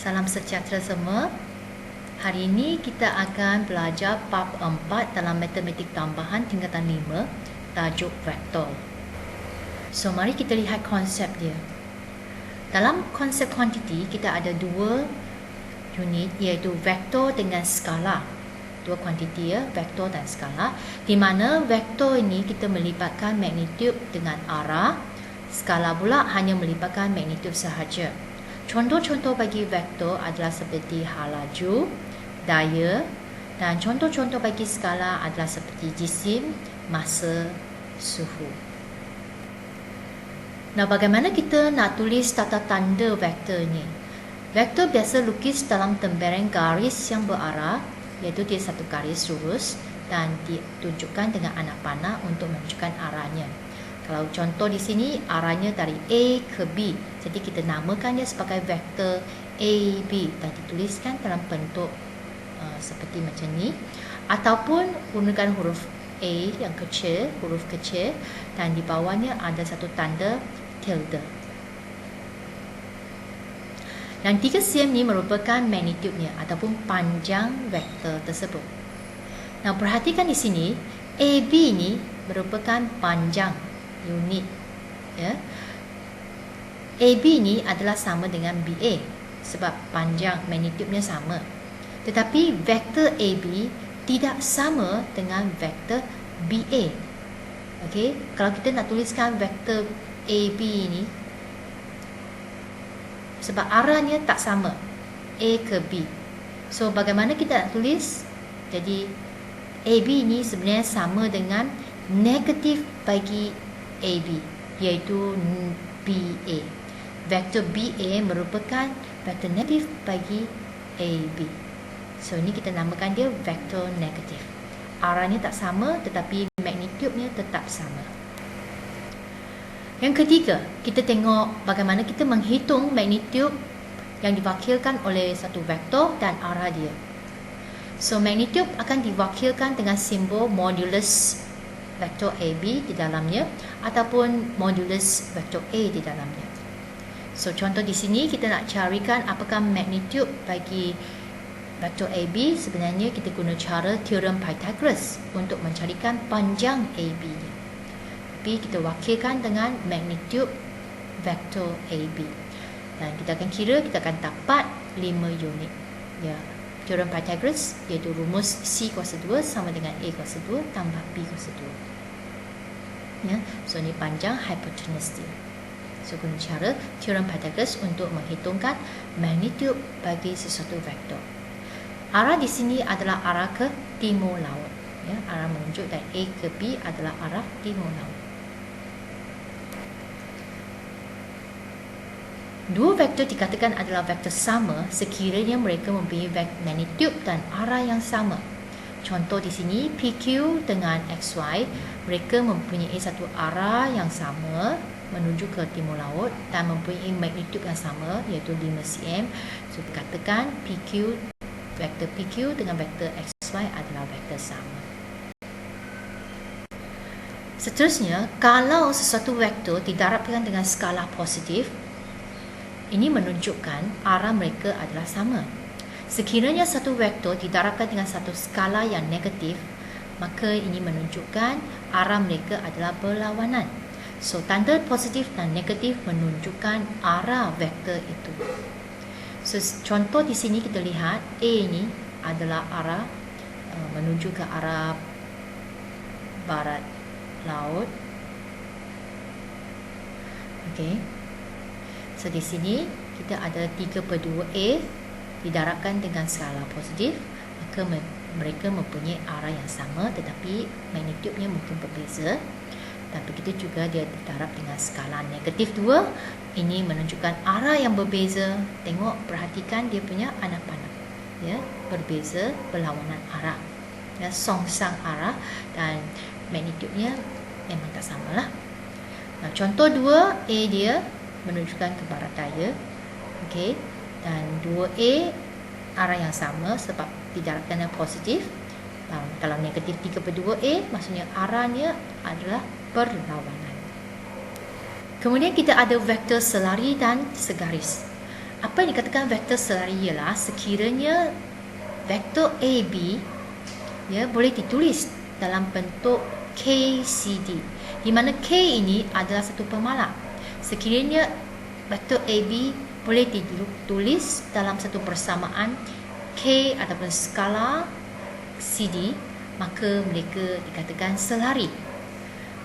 Salam sejahtera semua. Hari ini kita akan belajar bab 4 dalam matematik tambahan tingkatan 5, tajuk vektor. So, mari kita lihat konsep dia. Dalam konsep kuantiti, kita ada dua unit, iaitu vektor dengan skala. Dua kuantiti ya, vektor dan skala. Di mana vektor ini kita melibatkan magnitud dengan arah, skala pula hanya melibatkan magnitud sahaja. Contoh-contoh bagi vektor adalah seperti hal laju, daya, dan contoh-contoh bagi skala adalah seperti jisim, masa, suhu. Nah, bagaimana kita nak tulis tata tanda vektor ni? Vektor biasa lukis dalam tembereng garis yang berarah, iaitu dia satu garis lurus dan ditunjukkan dengan anak panah untuk menunjukkan arahnya. Kalau contoh di sini arahnya dari A ke B, jadi kita namakan dia sebagai vektor AB dan dituliskan dalam bentuk seperti macam ni, ataupun gunakan huruf A yang kecil, huruf kecil, dan di bawahnya ada satu tanda tilde. Dan 3 cm ni merupakan magnitudenya ataupun panjang vektor tersebut. Nah, perhatikan di sini AB ni merupakan panjang unit ya. AB ni adalah sama dengan BA sebab panjang magnitudenya sama. Tetapi vektor AB tidak sama dengan vektor BA. Okey, kalau kita nak tuliskan vektor AB ni, sebab arahnya tak sama A ke B. So bagaimana kita nak tulis? Jadi AB ni sebenarnya sama dengan negatif bagi AB, iaitu BA. Vektor BA merupakan vektor negatif bagi AB. So, ini kita namakan dia vektor negatif. Arahnya tak sama tetapi magnitudenya tetap sama. Yang ketiga, kita tengok bagaimana kita menghitung magnitud yang diwakilkan oleh satu vektor dan arah dia. So, magnitud akan diwakilkan dengan simbol modulus vektor AB di dalamnya ataupun modulus vektor A di dalamnya. So, contoh di sini kita nak carikan apakah magnitud bagi vektor AB. Sebenarnya kita guna cara teorem Pythagoras untuk mencarikan panjang AB nya. Tapi kita wakilkan dengan magnitud vektor AB. Dan kita akan kira, kita akan dapat 5 unit. Ya, teorem Pythagoras iaitu rumus C kuasa 2 sama dengan A kuasa 2 tambah B kuasa 2. Ya, so ini panjang hipotenus dia. So guna cara teorem Pythagoras untuk menghitungkan magnitud bagi sesuatu vektor. Arah di sini adalah arah ke timur laut. Ya, arah menunjuk dari A ke B adalah arah timur laut. Dua vektor dikatakan adalah vektor sama sekiranya mereka mempunyai magnitud dan arah yang sama. Contoh di sini PQ dengan XY, mereka mempunyai satu arah yang sama menuju ke timur laut dan mempunyai magnitud yang sama iaitu 5 cm. So katakan PQ, vektor PQ dengan vektor XY adalah vektor sama. Seterusnya, kalau sesuatu vektor didarabkan dengan skala positif, ini menunjukkan arah mereka adalah sama. Sekiranya satu vektor didarabkan dengan satu skala yang negatif, maka ini menunjukkan arah mereka adalah berlawanan. So, tanda positif dan negatif menunjukkan arah vektor itu. So, contoh di sini kita lihat A ini adalah arah menuju ke arah barat laut. Okey. So, di sini kita ada 3/2A didarabkan dengan skala positif, maka mereka mempunyai arah yang sama tetapi magnitudenya mungkin berbeza. Dan begitu juga dia didarab dengan skala negatif 2, ini menunjukkan arah yang berbeza. Tengok, perhatikan dia punya anak panah, ya, berbeza, berlawanan arah, ya, songsang arah dan magnitudenya memang tak samalah. Nah, contoh 2, A dia menunjukkan ke barat daya. Okey, dan 2A arah yang sama sebab didarabkan dengan positif. Kalau negatif 3/2A, maksudnya arahnya adalah berlawanan. Kemudian kita ada vektor selari dan segaris. Apa yang dikatakan vektor selari ialah sekiranya vektor AB boleh ditulis dalam bentuk KCD, di mana K ini adalah satu pemalas. Sekiranya vektor AB boleh ditulis dalam satu persamaan K ataupun skala CD, maka mereka dikatakan selari.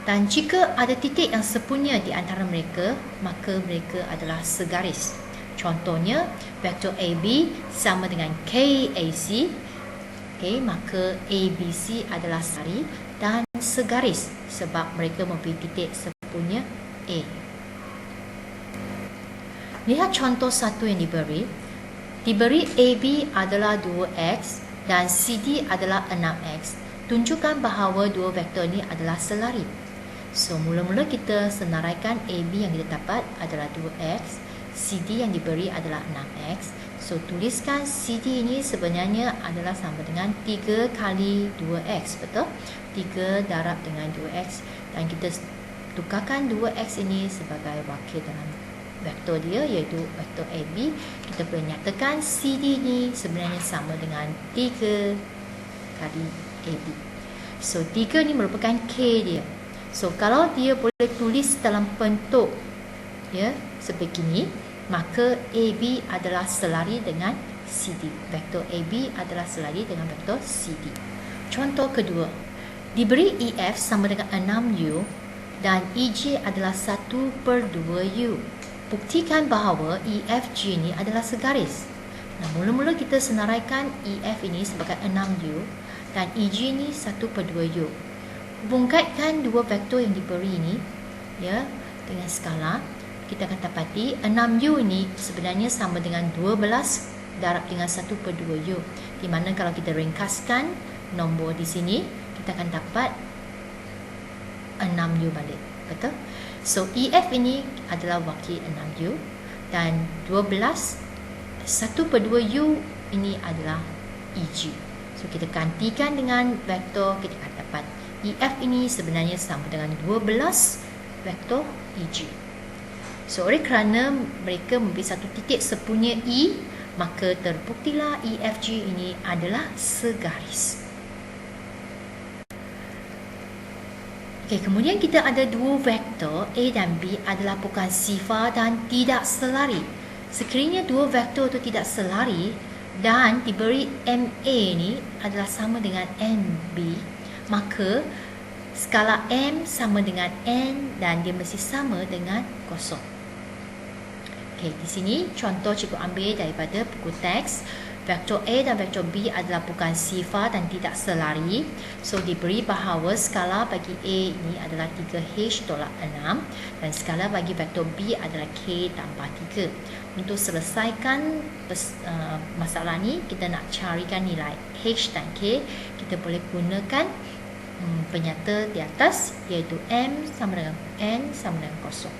Dan jika ada titik yang sepunya di antara mereka, maka mereka adalah segaris. Contohnya, vektor AB sama dengan KAC, maka ABC adalah selari dan segaris sebab mereka mempunyai titik sepunya A. Lihat contoh satu yang diberi. Diberi AB adalah 2X dan CD adalah 6X. Tunjukkan bahawa dua vektor ini adalah selari. So, mula-mula kita senaraikan AB yang kita dapat adalah 2X, CD yang diberi adalah 6X. So, tuliskan CD ini sebenarnya adalah sama dengan 3 kali 2X, betul? 3 darab dengan 2X, dan kita tukarkan 2X ini sebagai wakil dalam vektor dia, iaitu vektor AB. Kita boleh nyatakan CD ini sebenarnya sama dengan 3 kali AB. So, 3 ni merupakan K dia. So, kalau dia boleh tulis dalam bentuk sebegini, maka AB adalah selari dengan CD. Vektor AB adalah selari dengan vektor CD. Contoh kedua, diberi EF sama dengan 6U dan EJ adalah 1/2U. Buktikan bahawa EFG ini adalah segaris. Nah, mula-mula kita senaraikan EF ini sebagai 6U dan EG ini 1/2U. Hubungkan dua vektor yang diberi ini dengan skala. Kita akan dapati 6U ini sebenarnya sama dengan 12 darab dengan 1/2U, di mana kalau kita ringkaskan nombor di sini, kita akan dapat 6U balik, betul? So, EF ini adalah wakil 6U dan 12 1/2U ini adalah EG. So, kita gantikan dengan vektor, kita akan dapat EF ini sebenarnya sama dengan 12 vektor EG. So, oleh kerana mereka mempunyai satu titik sepunya E, maka terbuktilah EFG ini adalah segaris. Kemudian kita ada dua vektor A dan B adalah bukan sifar dan tidak selari. Sekiranya dua vektor itu tidak selari dan diberi MA ini adalah sama dengan MB, maka skala M sama dengan N dan dia mesti sama dengan kosong. Di sini contoh cikgu ambil daripada buku teks. Vektor A dan vektor B adalah bukan sifar dan tidak selari. So, diberi bahawa skala bagi A ini adalah 3H tolak 6 dan skala bagi vektor B adalah K tambah 3. Untuk selesaikan masalah ni, kita nak carikan nilai H dan K. Kita boleh gunakan penyata di atas, iaitu M sama dengan N sama dengan kosong.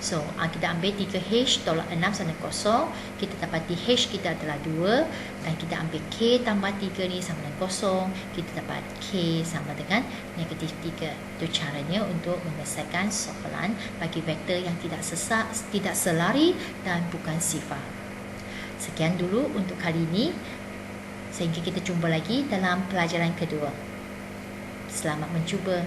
So, kita ambil 3H tolak 6 sama dengan kosong. Kita dapati H kita adalah 2 dan kita ambil K tambah 3 ni sama dengan kosong. Kita dapat K sama dengan negatif 3. Itu caranya untuk menyelesaikan soalan bagi vektor yang tidak selari dan bukan sifar. Sekian dulu untuk kali ini. Sehingga kita jumpa lagi dalam pelajaran kedua. Selamat mencuba.